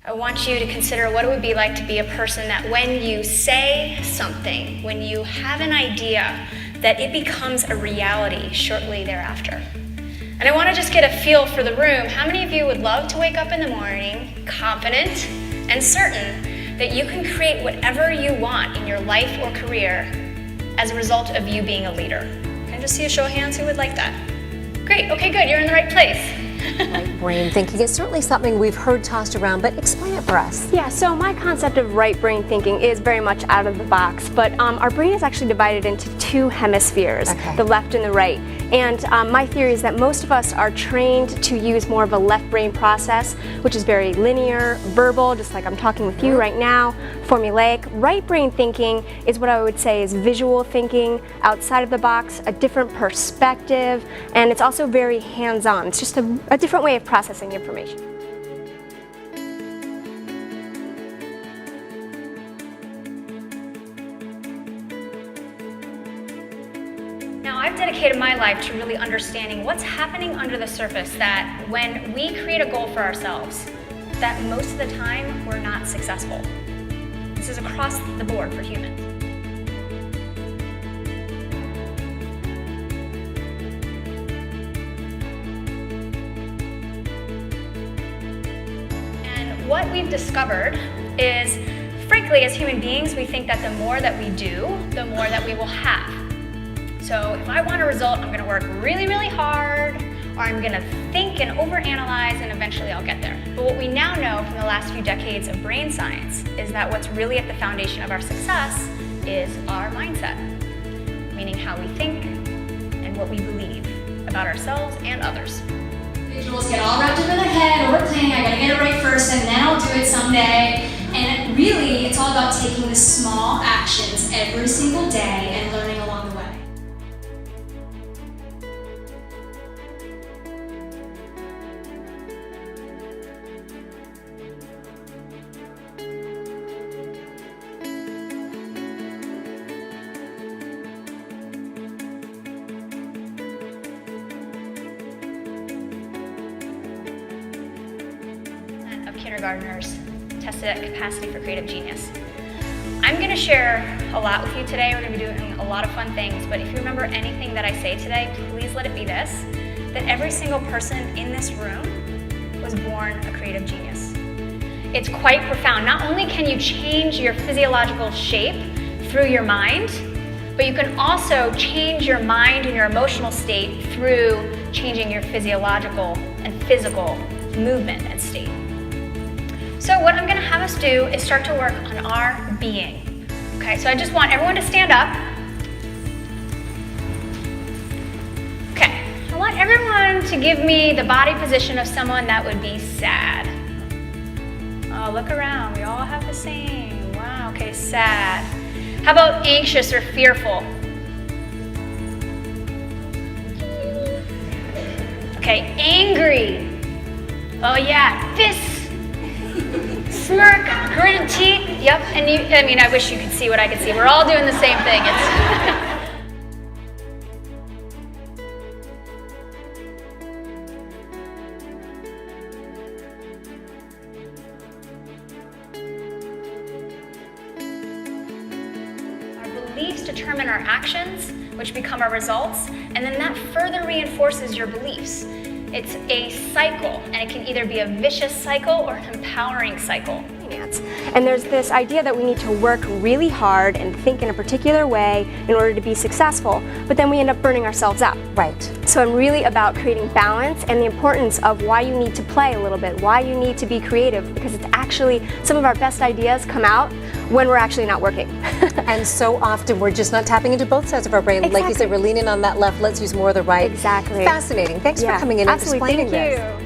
I want you to consider what it would be like to be a person that when you say something, when you have an idea, that it becomes a reality shortly thereafter. And I want to just get a feel for the room. How many of you would love to wake up in the morning confident and certain that you can create whatever you want in your life or career as a result of you being a leader? Can I just see a show of hands who would like that? Great, okay, good, you're in the right place. Right brain thinking is certainly something we've heard tossed around, but explain it for us. Yeah, so my concept of right brain thinking is very much out of the box, but our brain is actually divided into two hemispheres, the left and the right. And my theory is that most of us are trained to use more of a left brain process, which is very linear, verbal, just like I'm talking with you right now, formulaic. Right brain thinking is what I would say is visual thinking, outside of the box, a different perspective, and it's also very hands-on. It's just a different way of processing information. Now, I've dedicated my life to really understanding what's happening under the surface, that when we create a goal for ourselves, that most of the time we're not successful. This is across the board for humans. And what we've discovered is, frankly, as human beings, we think that the more that we do, the more that we will have. So if I want a result, I'm going to work really, really hard, or I'm going to think and overanalyze, and eventually I'll get there. But what we now know from the last few decades of brain science is that what's really at the foundation of our success is our mindset, meaning how we think and what we believe about ourselves and others. Individuals get all wrapped up in their head, overplaying, I gotta get it right first and then I'll do it someday. And really, it's all about taking the small actions every single day and learning along the way. Of kindergartners tested at capacity for creative genius. I'm going to share a lot with you today. We're going to be doing a lot of fun things, but if you remember anything that I say today, please let it be this, that every single person in this room was born a creative genius. It's quite profound. Not only can you change your physiological shape through your mind, but you can also change your mind and your emotional state through changing your physiological and physical movement and state. So what I'm going to have us do is start to work on our being. Okay, so I just want everyone to stand up. Okay, I want everyone to give me the body position of someone that would be sad. Oh, look around, we all have the same. Wow, okay, sad. How about anxious or fearful? Okay, angry. Oh yeah, fists. Smirk, gritted teeth, yep, and you, I mean, I wish you could see what I could see. We're all doing the same thing. Our beliefs determine our actions, which become our results, and then that further reinforces your beliefs. It's a cycle, and it can either be a vicious cycle or an empowering cycle. And there's this idea that we need to work really hard and think in a particular way in order to be successful, but then we end up burning ourselves out. Right. So I'm really about creating balance and the importance of why you need to play a little bit, why you need to be creative, because it's actually, some of our best ideas come out when we're actually not working. And so often we're just not tapping into both sides of our brain. Exactly. Like you said, we're leaning on that left, let's use more of the right. Exactly. Fascinating. Thanks for coming in and absolutely. explaining Thank this. you.